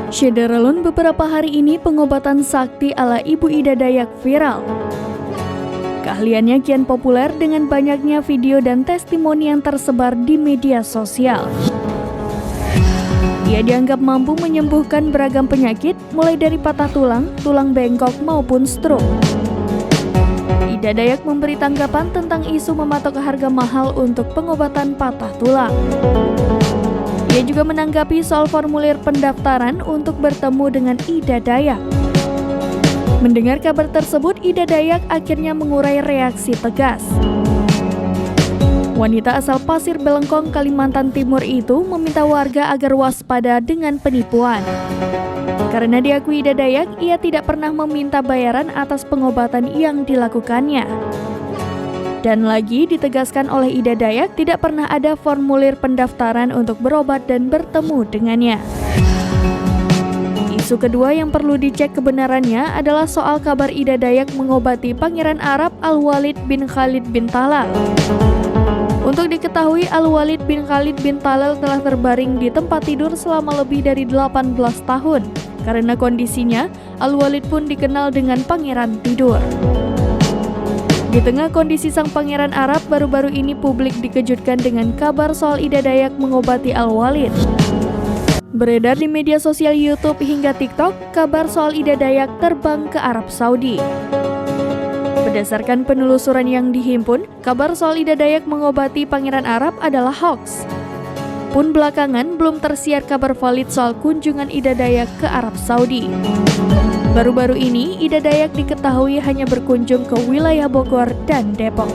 Syederalun beberapa hari ini pengobatan sakti ala Ibu Ida Dayak viral. Keahliannya kian populer dengan banyaknya video dan testimoni yang tersebar di media sosial. Ia dianggap mampu menyembuhkan beragam penyakit, mulai dari patah tulang, tulang bengkok maupun stroke. Ida Dayak memberi tanggapan tentang isu mematok harga mahal untuk pengobatan patah tulang. Ia juga menanggapi soal formulir pendaftaran untuk bertemu dengan Ida Dayak. Mendengar kabar tersebut, Ida Dayak akhirnya mengurai reaksi tegas. Wanita asal Pasir Belengkong, Kalimantan Timur itu meminta warga agar waspada dengan penipuan. Karena diakui Ida Dayak, ia tidak pernah meminta bayaran atas pengobatan yang dilakukannya. Dan lagi ditegaskan oleh Ida Dayak, tidak pernah ada formulir pendaftaran untuk berobat dan bertemu dengannya. Isu kedua yang perlu dicek kebenarannya adalah soal kabar Ida Dayak mengobati Pangeran Arab Al-Walid bin Khalid bin Talal. Untuk diketahui, Al-Walid bin Khalid bin Talal telah terbaring di tempat tidur selama lebih dari 18 tahun. Karena kondisinya, Al-Walid pun dikenal dengan Pangeran Tidur. Di tengah kondisi sang Pangeran Arab, baru-baru ini publik dikejutkan dengan kabar soal Ida Dayak mengobati Al-Walid. Beredar di media sosial YouTube hingga TikTok, kabar soal Ida Dayak terbang ke Arab Saudi. Berdasarkan penelusuran yang dihimpun, kabar soal Ida Dayak mengobati Pangeran Arab adalah hoax. Pun belakangan belum tersiar kabar valid soal kunjungan Ida Dayak ke Arab Saudi. Baru-baru ini, Ida Dayak diketahui hanya berkunjung ke wilayah Bogor dan Depok.